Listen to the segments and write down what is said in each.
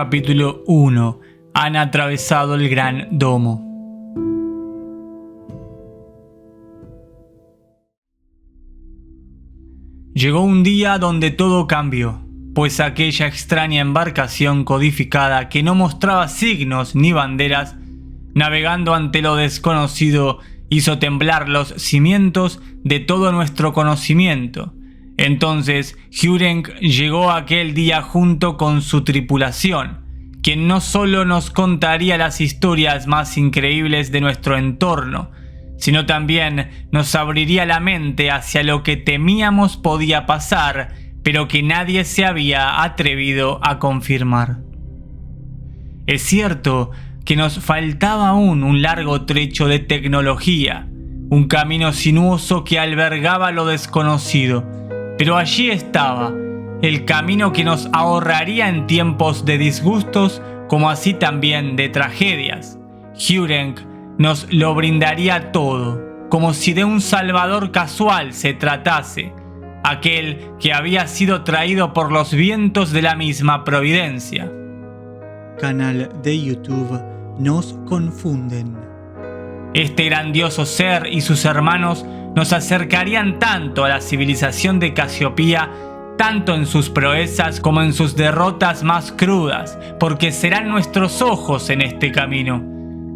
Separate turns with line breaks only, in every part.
Capítulo 1. Han atravesado el Gran Domo. Llegó un día donde todo cambió, pues aquella extraña embarcación codificada que no mostraba signos ni banderas, navegando ante lo desconocido, hizo temblar los cimientos de todo nuestro conocimiento. Entonces Hjurenk llegó aquel día junto con su tripulación, quien no solo nos contaría las historias más increíbles de nuestro entorno, sino también nos abriría la mente hacia lo que temíamos podía pasar, pero que nadie se había atrevido a confirmar. Es cierto que nos faltaba aún un largo trecho de tecnología, un camino sinuoso que albergaba lo desconocido, pero allí estaba, el camino que nos ahorraría en tiempos de disgustos como así también de tragedias. Hjurenk nos lo brindaría todo, como si de un salvador casual se tratase, aquel que había sido traído por los vientos de la misma providencia.
Canal de YouTube Nos Confunden.
Este grandioso ser y sus hermanos nos acercarían tanto a la civilización de Casiopea, tanto en sus proezas como en sus derrotas más crudas, porque serán nuestros ojos en este camino.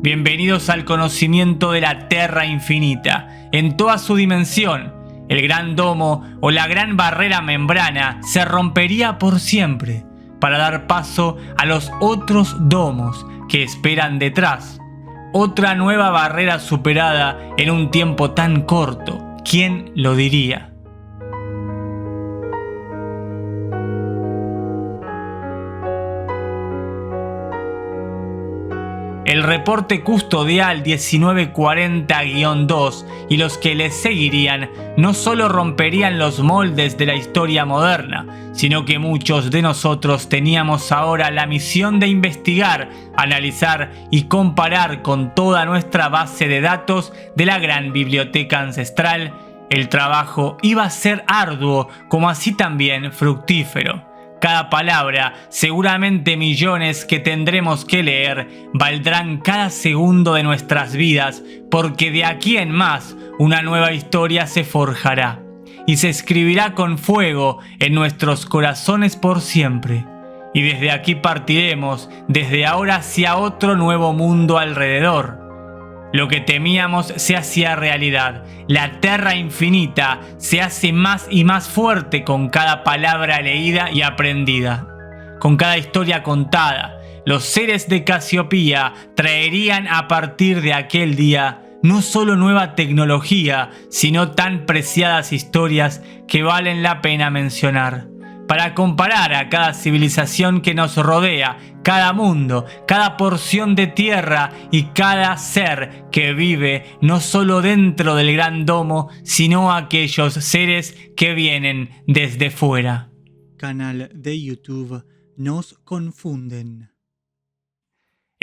Bienvenidos al conocimiento de la Terra Infinita, en toda su dimensión. El Gran Domo o la Gran Barrera Membrana se rompería por siempre, para dar paso a los otros domos que esperan detrás. Otra nueva barrera superada en un tiempo tan corto. ¿Quién lo diría? El reporte custodial 1940-2 y los que le seguirían no solo romperían los moldes de la historia moderna, sino que muchos de nosotros teníamos ahora la misión de investigar, analizar y comparar con toda nuestra base de datos de la gran biblioteca ancestral. El trabajo iba a ser arduo, como así también fructífero. Cada palabra, seguramente millones que tendremos que leer, valdrán cada segundo de nuestras vidas, porque de aquí en más una nueva historia se forjará y se escribirá con fuego en nuestros corazones por siempre. Y desde aquí partiremos, desde ahora hacia otro nuevo mundo alrededor. Lo que temíamos se hacía realidad. La Terra Infinita se hace más y más fuerte con cada palabra leída y aprendida. Con cada historia contada, los seres de Casiopea traerían a partir de aquel día no solo nueva tecnología, sino tan preciadas historias que valen la pena mencionar. Para comparar a cada civilización que nos rodea, cada mundo, cada porción de tierra y cada ser que vive no solo dentro del Gran Domo, sino aquellos seres que vienen desde fuera.
Canal de YouTube Nos Confunden.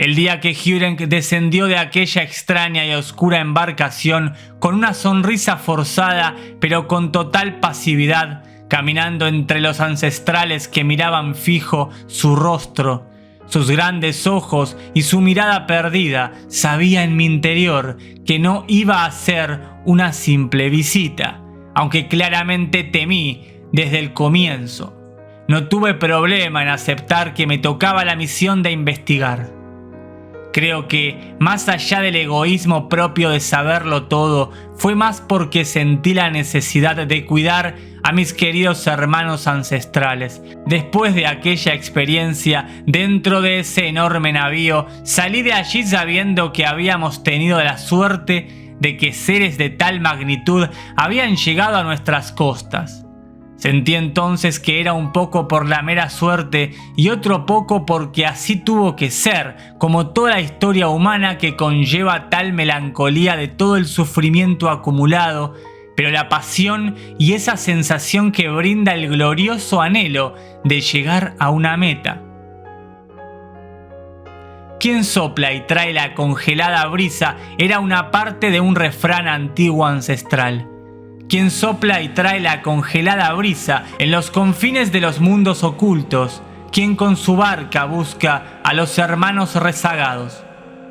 El día que Hjurenk descendió de aquella extraña y oscura embarcación con una sonrisa forzada pero con total pasividad, caminando entre los ancestrales que miraban fijo su rostro, sus grandes ojos y su mirada perdida, sabía en mi interior que no iba a ser una simple visita, aunque claramente temí desde el comienzo. No tuve problema en aceptar que me tocaba la misión de investigar. Creo que, más allá del egoísmo propio de saberlo todo, fue más porque sentí la necesidad de cuidar a mis queridos hermanos ancestrales. Después de aquella experiencia dentro de ese enorme navío, salí de allí sabiendo que habíamos tenido la suerte de que seres de tal magnitud habían llegado a nuestras costas. Sentí entonces que era un poco por la mera suerte y otro poco porque así tuvo que ser, como toda la historia humana que conlleva tal melancolía de todo el sufrimiento acumulado, pero la pasión y esa sensación que brinda el glorioso anhelo de llegar a una meta. Quien sopla y trae la congelada brisa era una parte de un refrán antiguo ancestral. Quien sopla y trae la congelada brisa en los confines de los mundos ocultos, quien con su barca busca a los hermanos rezagados.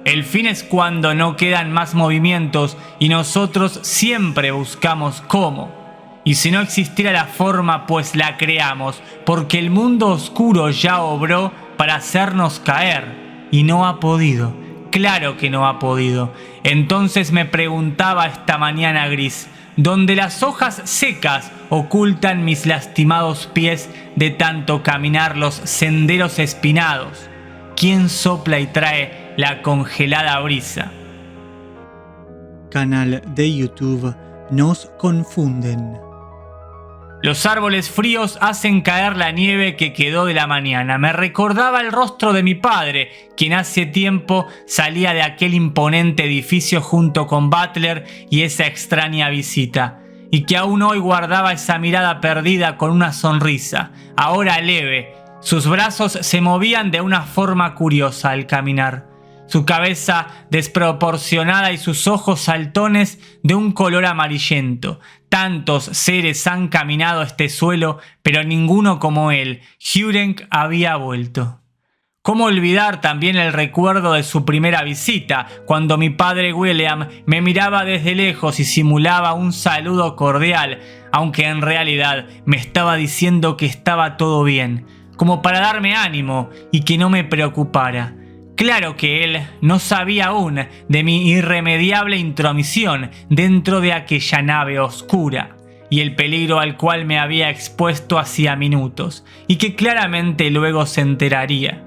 El fin es cuando no quedan más movimientos y nosotros siempre buscamos cómo. Y si no existiera la forma, pues la creamos, porque el mundo oscuro ya obró para hacernos caer. Y no ha podido, claro que no ha podido. Entonces me preguntaba esta mañana gris, donde las hojas secas ocultan mis lastimados pies de tanto caminar los senderos espinados, ¿quién sopla y trae la congelada brisa?
Canal de YouTube Nos Confunden.
Los árboles fríos hacen caer la nieve que quedó de la mañana. Me recordaba el rostro de mi padre, quien hace tiempo salía de aquel imponente edificio junto con Butler y esa extraña visita, y que aún hoy guardaba esa mirada perdida con una sonrisa, ahora leve. Sus brazos se movían de una forma curiosa al caminar. Su cabeza desproporcionada y sus ojos saltones de un color amarillento. Tantos seres han caminado este suelo, pero ninguno como él. Hurenc había vuelto. ¿Cómo olvidar también el recuerdo de su primera visita, cuando mi padre William me miraba desde lejos y simulaba un saludo cordial, aunque en realidad me estaba diciendo que estaba todo bien, como para darme ánimo y que no me preocupara? Claro que él no sabía aún de mi irremediable intromisión dentro de aquella nave oscura y el peligro al cual me había expuesto hacía minutos, y que claramente luego se enteraría.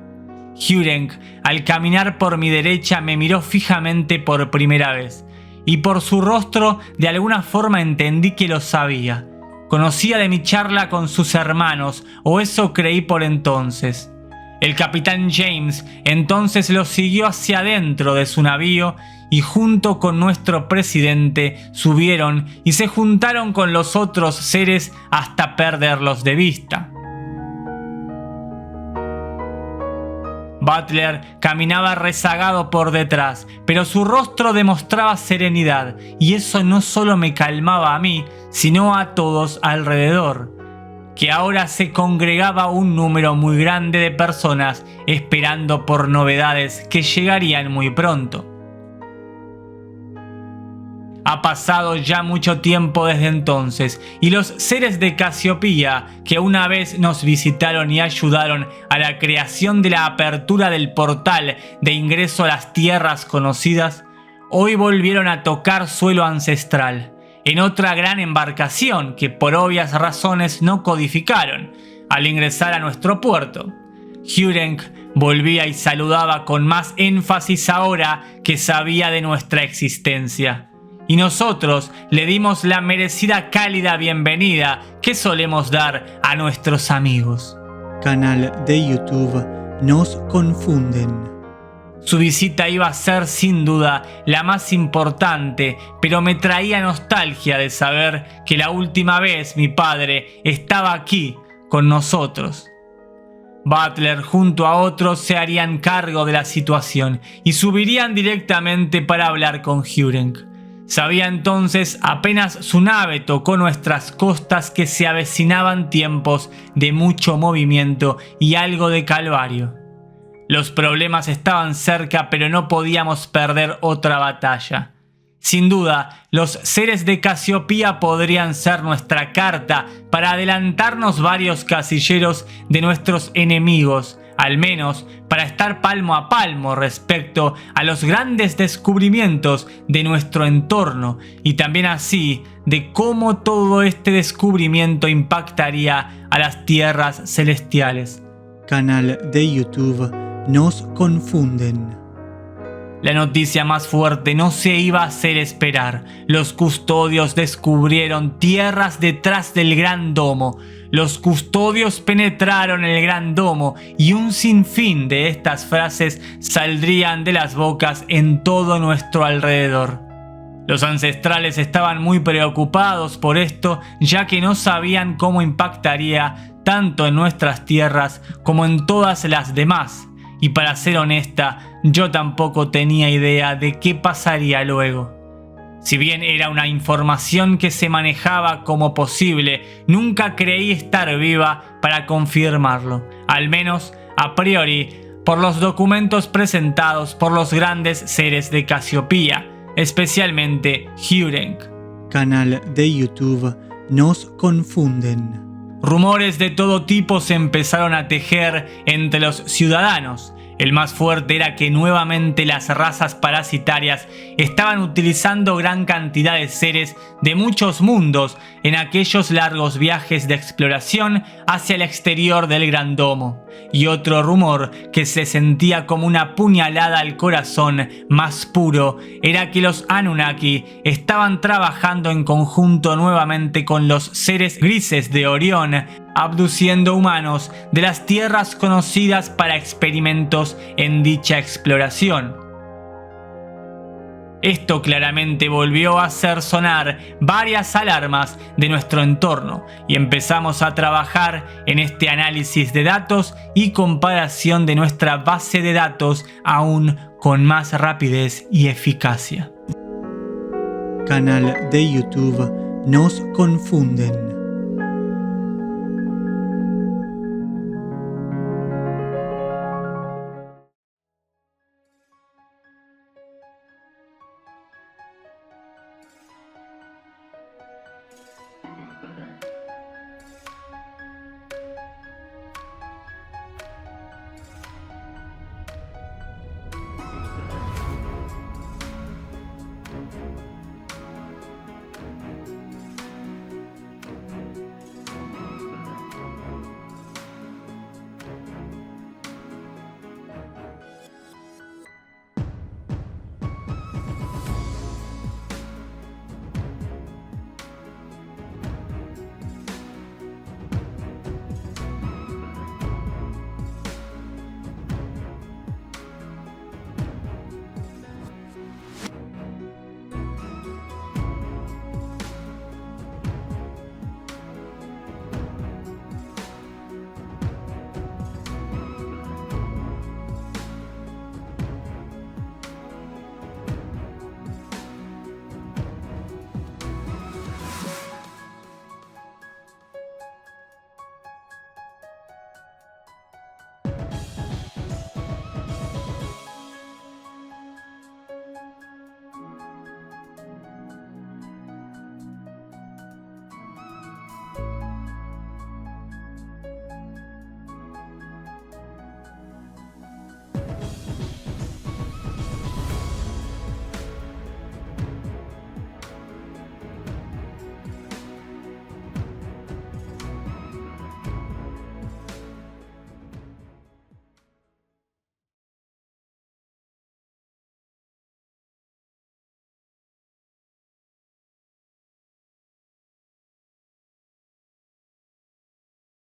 Hurenc, al caminar por mi derecha, me miró fijamente por primera vez, y por su rostro de alguna forma entendí que lo sabía. Conocía de mi charla con sus hermanos, o eso creí por entonces. El capitán James entonces lo siguió hacia adentro de su navío y junto con nuestro presidente subieron y se juntaron con los otros seres hasta perderlos de vista. Butler caminaba rezagado por detrás, pero su rostro demostraba serenidad, y eso no solo me calmaba a mí, sino a todos alrededor, que ahora se congregaba un número muy grande de personas esperando por novedades que llegarían muy pronto. Ha pasado ya mucho tiempo desde entonces, y los seres de Casiopea, que una vez nos visitaron y ayudaron a la creación de la apertura del portal de ingreso a las tierras conocidas, hoy volvieron a tocar suelo ancestral, en otra gran embarcación que por obvias razones no codificaron al ingresar a nuestro puerto. Hurenc volvía y saludaba con más énfasis ahora que sabía de nuestra existencia. Y nosotros le dimos la merecida cálida bienvenida que solemos dar a nuestros amigos.
Canal de YouTube Nos Confunden.
Su visita iba a ser sin duda la más importante, pero me traía nostalgia de saber que la última vez mi padre estaba aquí con nosotros. Butler junto a otros se harían cargo de la situación y subirían directamente para hablar con Hurenc. Sabía entonces, apenas su nave tocó nuestras costas, que se avecinaban tiempos de mucho movimiento y algo de calvario. Los problemas estaban cerca, pero no podíamos perder otra batalla. Sin duda, los seres de Casiopea podrían ser nuestra carta para adelantarnos varios casilleros de nuestros enemigos, al menos para estar palmo a palmo respecto a los grandes descubrimientos de nuestro entorno, y también así de cómo todo este descubrimiento impactaría a las tierras celestiales.
Canal de YouTube Nos Confunden.
La noticia más fuerte no se iba a hacer esperar. Los custodios descubrieron tierras detrás del Gran Domo. Los custodios penetraron el Gran Domo, y un sinfín de estas frases saldrían de las bocas en todo nuestro alrededor. Los ancestrales estaban muy preocupados por esto, ya que no sabían cómo impactaría tanto en nuestras tierras como en todas las demás. Y para ser honesta, yo tampoco tenía idea de qué pasaría luego. Si bien era una información que se manejaba como posible, nunca creí estar viva para confirmarlo, al menos a priori, por los documentos presentados por los grandes seres de Casiopea, especialmente Hurenc.
Canal de YouTube Nos Confunden.
Rumores de todo tipo se empezaron a tejer entre los ciudadanos. El más fuerte era que nuevamente las razas parasitarias estaban utilizando gran cantidad de seres de muchos mundos en aquellos largos viajes de exploración hacia el exterior del Gran Domo. Y otro rumor que se sentía como una puñalada al corazón más puro era que los Anunnaki estaban trabajando en conjunto nuevamente con los seres grises de Orión, abduciendo humanos de las tierras conocidas para experimentos en dicha exploración. Esto claramente volvió a hacer sonar varias alarmas de nuestro entorno y empezamos a trabajar en este análisis de datos y comparación de nuestra base de datos aún con más rapidez y eficacia.
Canal de YouTube Nos Confunden.